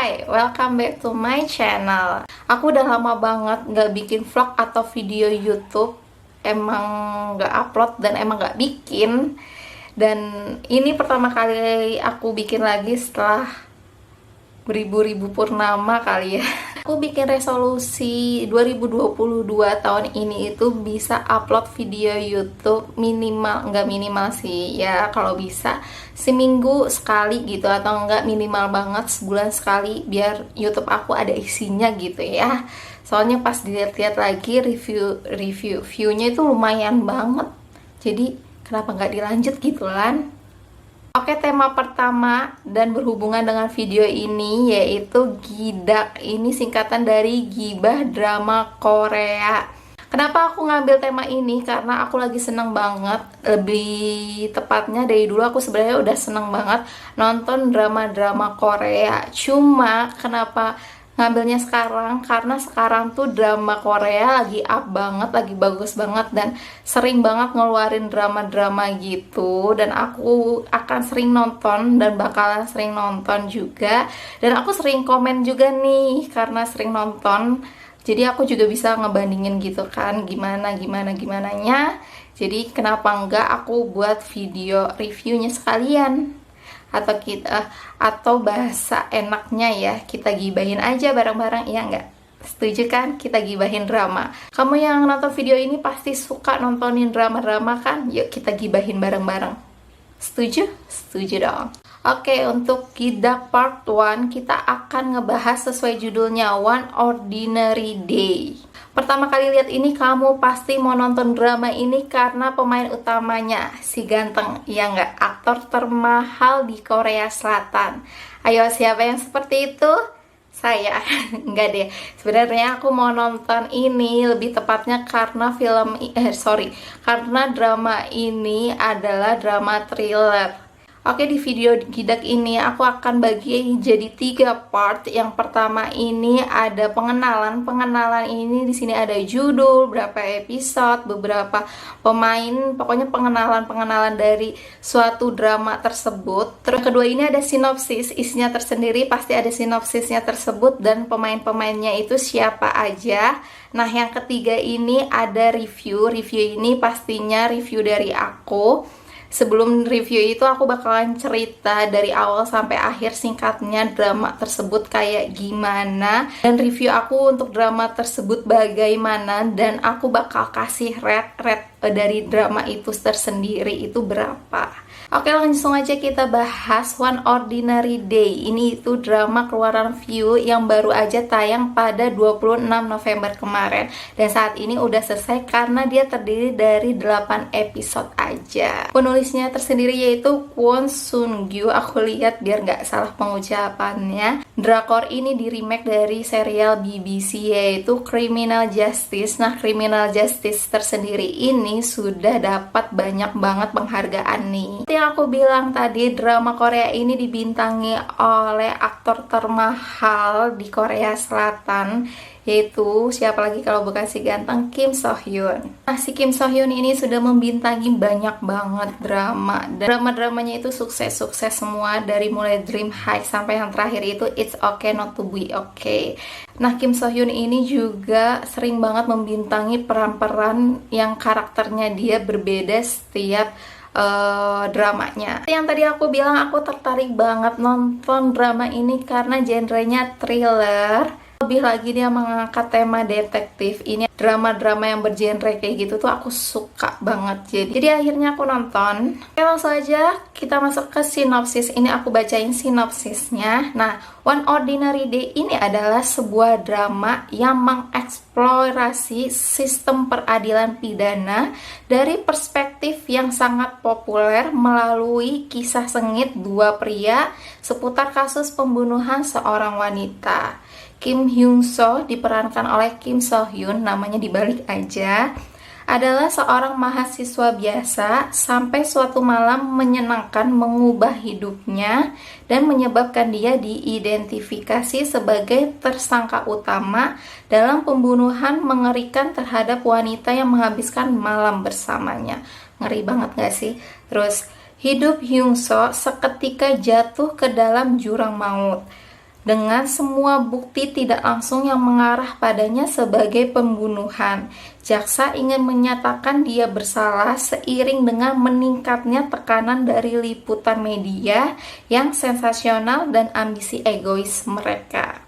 Hai, welcome back to my channel. Aku udah lama banget gak bikin vlog atau video YouTube. Emang gak upload dan emang gak bikin. Dan ini pertama kali aku bikin lagi setelah beribu-ribu purnama kali ya. Aku bikin resolusi 2022 tahun ini itu bisa upload video YouTube minimal, nggak minimal sih ya, kalau bisa seminggu sekali gitu, atau nggak minimal banget sebulan sekali, biar YouTube aku ada isinya gitu ya. Soalnya pas dilihat-lihat lagi viewnya itu lumayan banget, jadi kenapa nggak dilanjut gitu kan. Oke, tema pertama dan berhubungan dengan video ini yaitu gidak. Ini singkatan dari gibah drama Korea. Kenapa aku ngambil tema ini? Karena aku lagi seneng banget. Lebih tepatnya dari dulu aku sebenarnya udah seneng banget nonton drama-drama Korea. Cuma kenapa ngambilnya sekarang? Karena sekarang tuh drama Korea lagi up banget, lagi bagus banget, dan sering banget ngeluarin drama-drama gitu. Dan aku akan sering nonton dan bakalan sering nonton juga. Dan aku sering komen juga nih karena sering nonton. Jadi aku juga bisa ngebandingin gitu kan, gimananya. Jadi kenapa enggak aku buat video reviewnya sekalian. Atau bahasa enaknya ya, kita gibahin aja bareng-bareng, iya nggak? Setuju kan? Kita gibahin drama. Kamu yang nonton video ini pasti suka nontonin drama-drama kan? Yuk kita gibahin bareng-bareng. Setuju? Setuju dong. Oke, untuk gidak part 1 kita akan ngebahas sesuai judulnya, One Ordinary Day. Pertama kali lihat ini kamu pasti mau nonton drama ini karena pemain utamanya si ganteng, ya nggak? Aktor termahal di Korea Selatan. Ayo, siapa yang seperti itu? Saya. Enggak deh, sebenarnya aku mau nonton ini lebih tepatnya karena karena drama ini adalah drama thriller. Oke, di video gidak ini aku akan bagi jadi 3 part. Yang pertama ini ada pengenalan. Pengenalan ini di sini ada judul, berapa episode, beberapa pemain, pokoknya pengenalan dari suatu drama tersebut. Terus kedua ini ada sinopsis, isinya tersendiri, pasti ada sinopsisnya tersebut dan pemain-pemainnya itu siapa aja. Nah, yang ketiga ini ada review. Review ini pastinya review dari aku. Sebelum review itu aku bakalan cerita dari awal sampai akhir singkatnya drama tersebut kayak gimana, dan review aku untuk drama tersebut bagaimana, dan aku bakal kasih rate dari drama itu tersendiri itu berapa. Oke, langsung aja kita bahas One Ordinary Day. Ini itu drama keluaran View yang baru aja tayang pada 26 November kemarin. Dan saat ini udah selesai karena dia terdiri dari 8 episode aja. Penulisnya tersendiri yaitu Kwon Sun Gyu. Aku lihat biar nggak salah pengucapannya. Drakor ini di remake dari serial BBC yaitu Criminal Justice. Nah, Criminal Justice tersendiri ini sudah dapat banyak banget penghargaan nih. Yang aku bilang tadi, drama Korea ini dibintangi oleh aktor termahal di Korea Selatan, yaitu siapa lagi kalau bukan si ganteng Kim So Hyun. Nah, si Kim So Hyun ini sudah membintangi banyak banget drama. Drama-dramanya itu sukses-sukses semua, dari mulai Dream High sampai yang terakhir itu It's Okay Not to Be Okay. Nah, Kim So Hyun ini juga sering banget membintangi peran-peran yang karakternya dia berbeda setiap dramanya. Yang tadi aku bilang aku tertarik banget nonton drama ini karena genrenya thriller. Lebih lagi dia mengangkat tema detektif. Ini drama-drama yang bergenre kayak gitu tuh aku suka banget. Jadi akhirnya aku nonton. Oke, langsung aja kita masuk ke sinopsis. Ini aku bacain sinopsisnya. Nah, One Ordinary Day ini adalah sebuah drama yang mengeksplorasi sistem peradilan pidana dari perspektif yang sangat populer melalui kisah sengit dua pria seputar kasus pembunuhan seorang wanita. Kim Hyung So diperankan oleh Kim So Hyun, namanya dibalik aja, adalah seorang mahasiswa biasa sampai suatu malam menyenangkan mengubah hidupnya dan menyebabkan dia diidentifikasi sebagai tersangka utama dalam pembunuhan mengerikan terhadap wanita yang menghabiskan malam bersamanya. Ngeri banget gak sih? Terus, hidup Hyung So seketika jatuh ke dalam jurang maut. dengan semua bukti tidak langsung yang mengarah padanya sebagai pembunuhan. Jaksa ingin menyatakan dia bersalah seiring dengan meningkatnya tekanan dari liputan media yang sensasional dan ambisi egois mereka.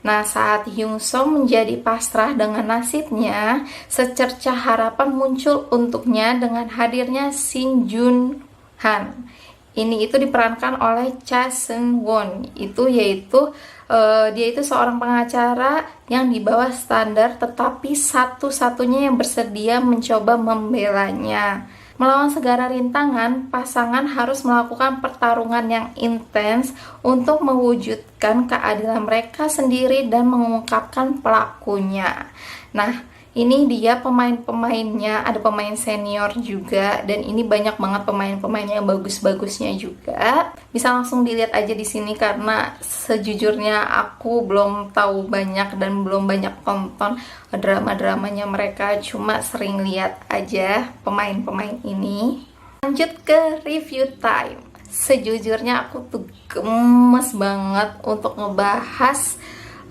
Nah, saat Hyung So menjadi pasrah dengan nasibnya, secercah harapan muncul untuknya dengan hadirnya Shin Jun Han. Ini itu diperankan oleh Cha Seung Won. Dia itu seorang pengacara yang di bawah standar, tetapi satu-satunya yang bersedia mencoba membelanya. Melawan segala rintangan, pasangan harus melakukan pertarungan yang intens untuk mewujudkan keadilan mereka sendiri dan mengungkapkan pelakunya. Nah, ini dia pemain-pemainnya, ada pemain senior juga, dan ini banyak banget pemain-pemain yang bagus-bagusnya juga. Bisa langsung dilihat aja di sini karena sejujurnya aku belum tahu banyak dan belum banyak tonton drama-dramanya mereka, cuma sering lihat aja pemain-pemain ini. Lanjut ke review time. Sejujurnya aku tuh gemes banget untuk ngebahas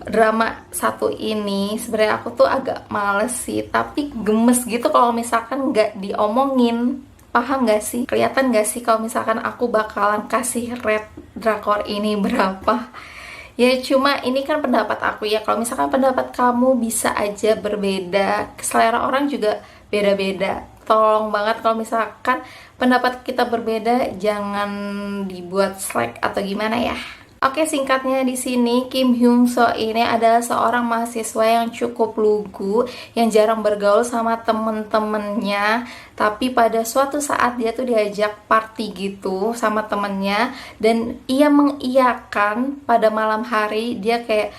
drama satu ini. Sebenarnya aku tuh agak males sih, tapi gemes gitu kalau misalkan nggak diomongin. Paham nggak sih? Kelihatan nggak sih kalau misalkan aku bakalan kasih rate drakor ini berapa? Ya cuma ini kan pendapat aku ya. Kalau misalkan pendapat kamu bisa aja berbeda. Selera orang juga beda-beda. Tolong banget kalau misalkan pendapat kita berbeda, jangan dibuat slack atau gimana ya. Oke, singkatnya di sini Kim Hyung So ini adalah seorang mahasiswa yang cukup lugu, yang jarang bergaul sama temen-temennya. Tapi pada suatu saat dia tuh diajak party gitu sama temennya, dan ia mengiyakan pada malam hari. Dia kayak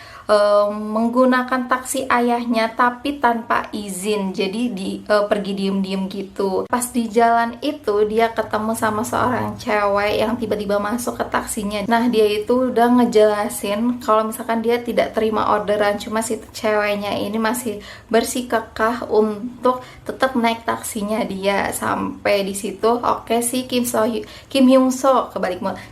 menggunakan taksi ayahnya tapi tanpa izin, jadi pergi diem-diem gitu. Pas di jalan itu dia ketemu sama seorang cewek yang tiba-tiba masuk ke taksinya. Nah, dia itu udah ngejelasin kalau misalkan dia tidak terima orderan, cuma si ceweknya ini masih bersikukuh untuk tetap naik taksinya dia. Sampai di situ oke, si Kim Hyung So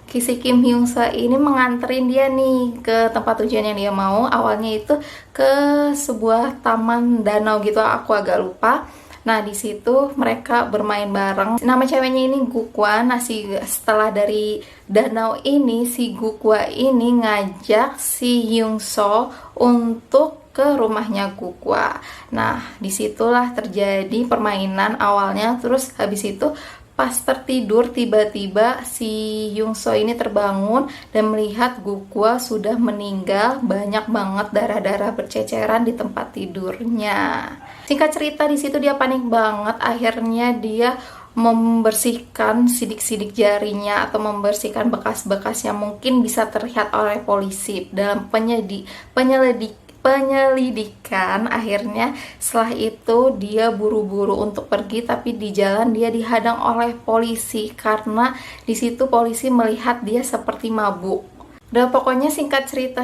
si Kim Hyung So ini menganterin dia nih ke tempat tujuan yang dia mau. Awalnya itu ke sebuah taman danau gitu, aku agak lupa. Nah, di situ mereka bermain bareng. Nama ceweknya ini Gukwa. Nah, setelah dari danau ini, si Gukwa ini ngajak si Hyung So untuk ke rumahnya Gukwa. Nah, disitulah terjadi permainan awalnya. Terus habis itu pas tertidur, tiba-tiba si Hyung So ini terbangun dan melihat Gukwa sudah meninggal. Banyak banget darah-darah berceceran di tempat tidurnya. Singkat cerita, di situ dia panik banget. Akhirnya dia membersihkan sidik-sidik jarinya atau membersihkan bekas-bekas yang mungkin bisa terlihat oleh polisi dalam penyelidikan. Akhirnya setelah itu dia buru-buru untuk pergi, tapi di jalan dia dihadang oleh polisi karena di situ polisi melihat dia seperti mabuk. Dan pokoknya singkat cerita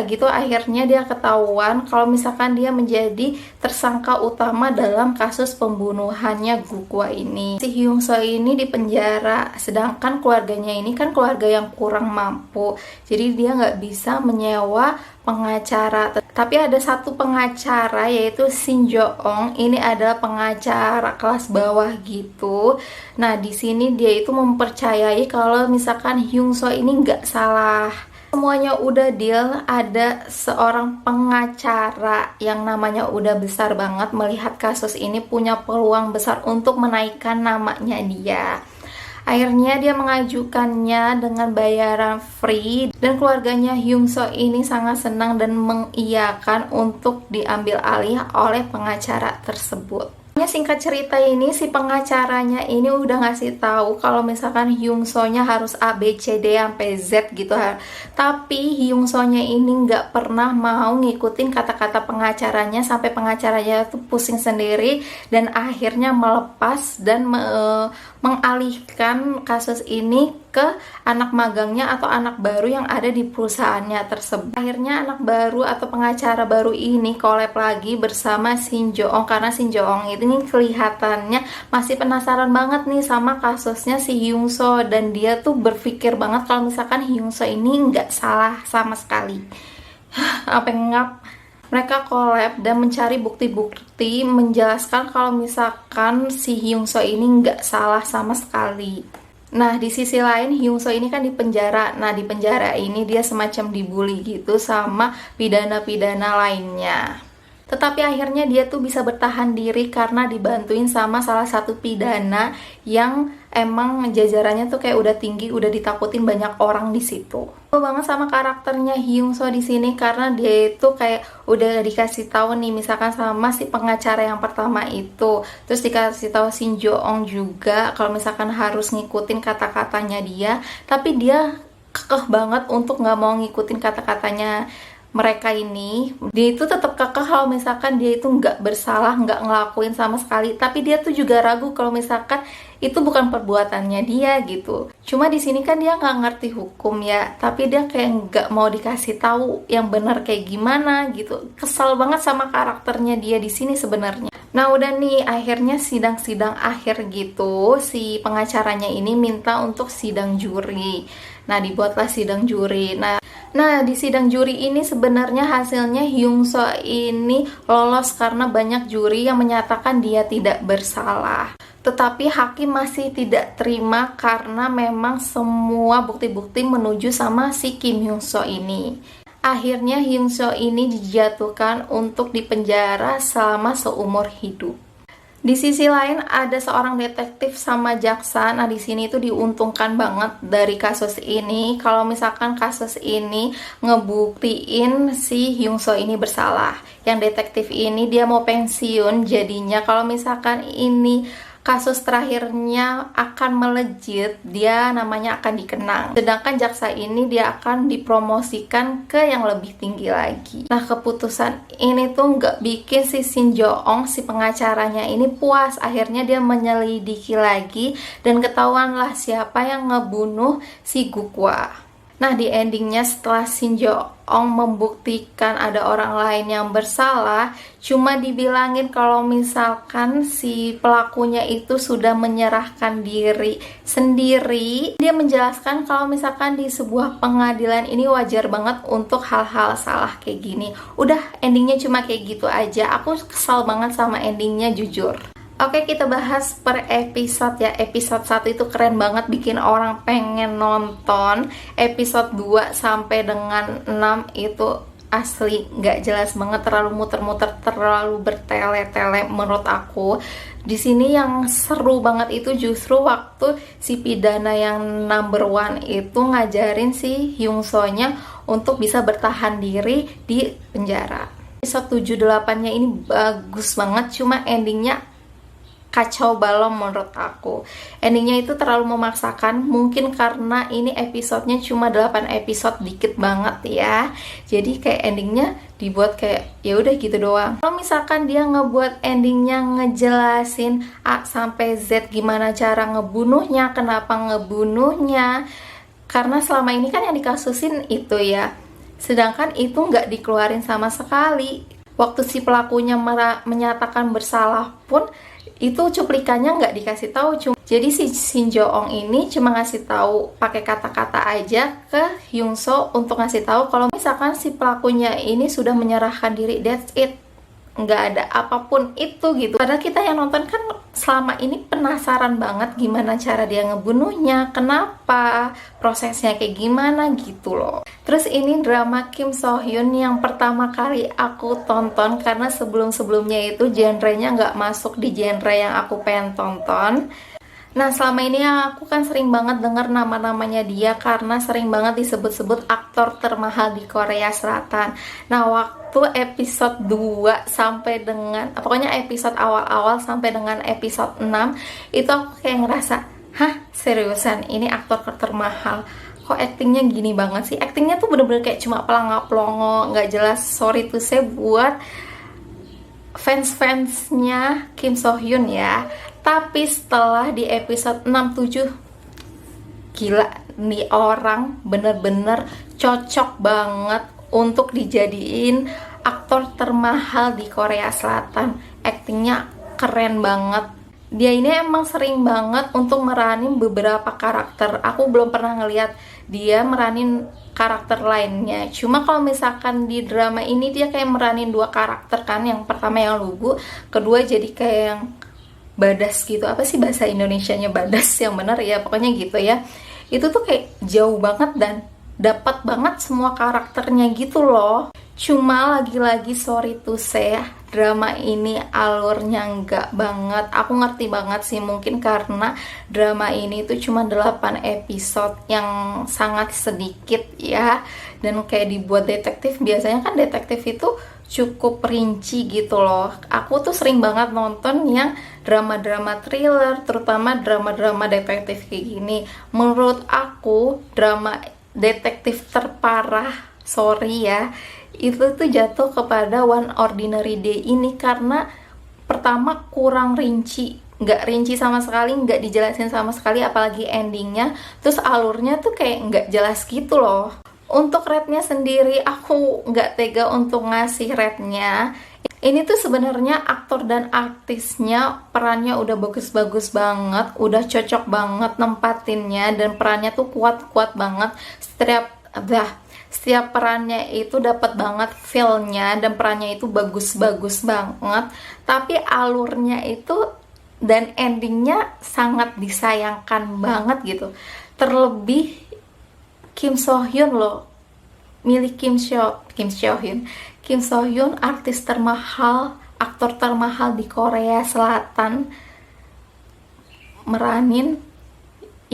gitu, akhirnya dia ketahuan kalau misalkan dia menjadi tersangka utama dalam kasus pembunuhannya Gukwa ini. Si Hyung So ini dipenjara, sedangkan keluarganya ini kan keluarga yang kurang mampu, jadi dia nggak bisa menyewa pengacara. Tapi ada satu pengacara, yaitu Shin Jo-ong. Ini adalah pengacara kelas bawah gitu. Nah, di sini dia itu mempercayai kalau misalkan Hyung So ini nggak salah. Semuanya udah deal, ada seorang pengacara yang namanya udah besar banget, melihat kasus ini punya peluang besar untuk menaikkan namanya dia. Akhirnya dia mengajukannya dengan bayaran free, dan keluarganya Hyung So ini sangat senang dan mengiyakan untuk diambil alih oleh pengacara tersebut. Singkat cerita ini, si pengacaranya ini udah ngasih tahu kalau misalkan Hyung So-nya harus A, B, C, D sampai Z gitu. Tapi Hyung So-nya ini nggak pernah mau ngikutin kata-kata pengacaranya, sampai pengacaranya tuh pusing sendiri dan akhirnya melepas dan mengalihkan kasus ini ke anak magangnya atau anak baru yang ada di perusahaannya tersebut. Akhirnya anak baru atau pengacara baru ini collab lagi bersama Shin Jo-ong, karena Shin Jo-ong ini kelihatannya masih penasaran banget nih sama kasusnya si Hyung So, dan dia tuh berpikir banget kalau misalkan Hyung So ini nggak salah sama sekali. Apa ngap? Mereka collab dan mencari bukti-bukti menjelaskan kalau misalkan si Hyung So ini nggak salah sama sekali. Nah, di sisi lain Hyung So ini kan di penjara. Nah, di penjara ini dia semacam dibully gitu sama pidana-pidana lainnya. Tetapi akhirnya dia tuh bisa bertahan diri karena dibantuin sama salah satu pidana yang emang jajarannya tuh kayak udah tinggi, udah ditakutin banyak orang di situ. Aku banget sama karakternya Hyung So di sini karena dia itu kayak udah dikasih tahu nih, misalkan sama si pengacara yang pertama itu, terus dikasih tahu Shin Jo-ong juga kalau misalkan harus ngikutin kata-katanya dia, tapi dia kekeh banget untuk nggak mau ngikutin kata-katanya mereka ini. Dia itu tetap kekeh kalau misalkan dia itu nggak bersalah, nggak ngelakuin sama sekali, tapi dia tuh juga ragu kalau misalkan itu bukan perbuatannya dia gitu. Cuma di sini kan dia nggak ngerti hukum ya, tapi dia kayak nggak mau dikasih tahu yang benar kayak gimana gitu. Kesal banget sama karakternya dia di sini sebenarnya. Nah udah nih, akhirnya sidang-sidang akhir gitu, si pengacaranya ini minta untuk sidang juri. Nah dibuatlah sidang juri. Nah, di sidang juri ini sebenarnya hasilnya Hyung So ini lolos karena banyak juri yang menyatakan dia tidak bersalah. Tetapi hakim masih tidak terima karena memang semua bukti-bukti menuju sama si Kim Hyung So ini. Akhirnya Hyung So ini dijatuhkan untuk dipenjara selama seumur hidup. Di sisi lain ada seorang detektif sama jaksa. Nah, di sini itu diuntungkan banget dari kasus ini kalau misalkan kasus ini ngebuktiin si Hyung So ini bersalah. Yang detektif ini dia mau pensiun, jadinya kalau misalkan ini kasus terakhirnya akan melejit, dia namanya akan dikenang. Sedangkan jaksa ini dia akan dipromosikan ke yang lebih tinggi lagi. Nah, keputusan ini tuh nggak bikin si Shin Jo-ong, si pengacaranya ini puas. Akhirnya dia menyelidiki lagi dan ketahuanlah siapa yang ngebunuh si Gukwa. Nah, di endingnya setelah Shin Jo-ong membuktikan ada orang lain yang bersalah, cuma dibilangin kalau misalkan si pelakunya itu sudah menyerahkan diri sendiri. Dia menjelaskan kalau misalkan di sebuah pengadilan ini wajar banget untuk hal-hal salah kayak gini. Udah, endingnya cuma kayak gitu aja. Aku kesal banget sama endingnya, jujur. Oke, kita bahas per episode ya. Episode 1 itu keren banget, bikin orang pengen nonton. Episode 2 sampai dengan 6 itu asli nggak jelas banget, terlalu muter-muter, terlalu bertele-tele menurut aku. Di sini yang seru banget itu justru waktu si pidana yang number 1 itu ngajarin si Hyung So-nya untuk bisa bertahan diri di penjara. Episode 7-8-nya ini bagus banget, cuma endingnya kacau balau menurut aku. Endingnya itu terlalu memaksakan, mungkin karena ini episodenya cuma 8 episode, dikit banget ya. Jadi kayak endingnya dibuat kayak ya udah gitu doang. Kalau misalkan dia ngebuat endingnya ngejelasin A sampai Z gimana cara ngebunuhnya, kenapa ngebunuhnya, karena selama ini kan yang dikasusin itu ya, sedangkan itu nggak dikeluarin sama sekali. Waktu si pelakunya menyatakan bersalah pun itu cuplikannya nggak dikasih tahu. Jadi si Shin Jo-ong ini cuma ngasih tahu pakai kata-kata aja ke Hyung So untuk ngasih tahu kalau misalkan si pelakunya ini sudah menyerahkan diri, that's it. Nggak ada apapun itu gitu. Padahal kita yang nonton kan selama ini penasaran banget gimana cara dia ngebunuhnya, kenapa, prosesnya kayak gimana gitu loh. Terus ini drama Kim So Hyun yang pertama kali aku tonton karena sebelum-sebelumnya itu genrenya nggak masuk di genre yang aku pengen tonton. Nah, selama ini aku kan sering banget dengar nama-namanya dia karena sering banget disebut-sebut aktor termahal di Korea Selatan. Nah, waktu episode 2 sampai dengan, pokoknya episode awal-awal sampai dengan episode 6, itu aku kayak ngerasa, hah, seriusan ini aktor termahal? Kok actingnya gini banget sih? Actingnya tuh bener-bener kayak cuma pelangap-pelongo, nggak jelas. Sorry tuh saya buat fans-fansnya Kim So Hyun ya. Tapi setelah di episode 6-7, gila, nih orang bener-bener cocok banget untuk dijadiin aktor termahal di Korea Selatan. Aktingnya keren banget. Dia ini emang sering banget untuk meranin beberapa karakter. Aku belum pernah ngeliat dia meranin karakter lainnya. Cuma kalau misalkan di drama ini dia kayak meranin 2 karakter kan. Yang pertama yang lugu, kedua jadi kayak yang badas gitu. Apa sih bahasa Indonesianya badas yang benar ya, pokoknya gitu ya. Itu tuh kayak jauh banget dan dapat banget semua karakternya gitu loh. Cuma lagi-lagi sorry to say, drama ini alurnya enggak banget. Aku ngerti banget sih, mungkin karena drama ini tuh cuma 8 episode yang sangat sedikit ya. Dan kayak dibuat detektif, biasanya kan detektif itu cukup rinci gitu loh. Aku tuh sering banget nonton yang drama-drama thriller, terutama drama-drama detektif kayak gini. Menurut aku drama detektif terparah, sorry ya, itu tuh jatuh kepada One Ordinary Day ini. Karena pertama kurang rinci, nggak rinci sama sekali, nggak dijelasin sama sekali, apalagi endingnya. Terus alurnya tuh kayak nggak jelas gitu loh. Untuk rate-nya sendiri aku nggak tega untuk ngasih rate-nya. Ini tuh sebenarnya aktor dan artisnya perannya udah bagus-bagus banget, udah cocok banget nempatinnya, dan perannya tuh kuat-kuat banget. Setiap perannya itu dapat banget feel-nya, dan perannya itu bagus-bagus banget. Tapi alurnya itu dan endingnya sangat disayangkan banget gitu. Terlebih Kim So Hyun loh, milik Kim So Hyun, artis termahal, aktor termahal di Korea Selatan, meranin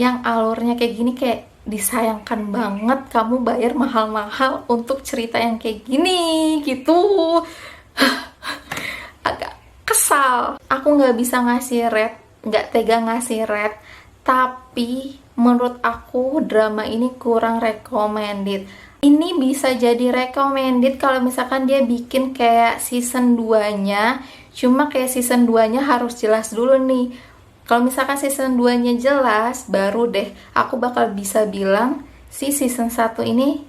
yang alurnya kayak gini. Kayak disayangkan banget kamu bayar mahal-mahal untuk cerita yang kayak gini gitu. Agak kesal. Aku nggak bisa ngasih rate, nggak tega ngasih rate, tapi menurut aku drama ini kurang recommended. Ini bisa jadi recommended kalau misalkan dia bikin kayak season 2-nya. Cuma kayak season 2-nya harus jelas dulu nih. Kalau misalkan season 2-nya jelas, baru deh aku bakal bisa bilang si season 1 ini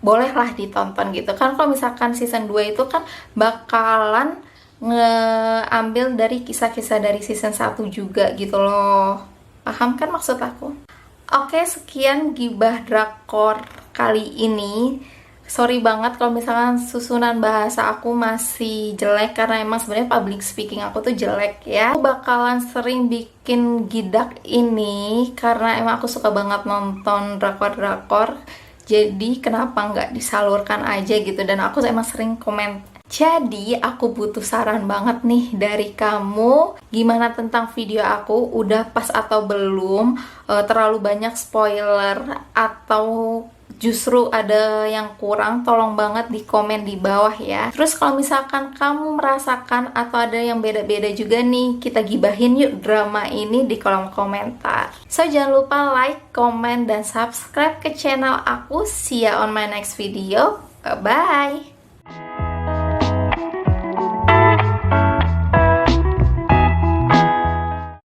bolehlah ditonton gitu. Kan kalau misalkan season 2 itu kan bakalan ngeambil dari kisah-kisah dari season 1 juga gitu loh. Paham kan maksud aku? Oke, sekian gibah drakor kali ini. Sorry banget kalau misalkan susunan bahasa aku masih jelek, karena emang sebenarnya public speaking aku tuh jelek ya. Aku bakalan sering bikin gidak ini karena emang aku suka banget nonton drakor-drakor. Jadi kenapa nggak disalurkan aja gitu, dan aku emang sering komen. Jadi aku butuh saran banget nih dari kamu. Gimana tentang video aku? Udah pas atau belum? Terlalu banyak spoiler atau justru ada yang kurang? Tolong banget di komen di bawah ya. Terus kalau misalkan kamu merasakan atau ada yang beda-beda juga nih, kita gibahin yuk drama ini di kolom komentar. So jangan lupa like, comment, dan subscribe ke channel aku. See ya on my next video. Bye-bye.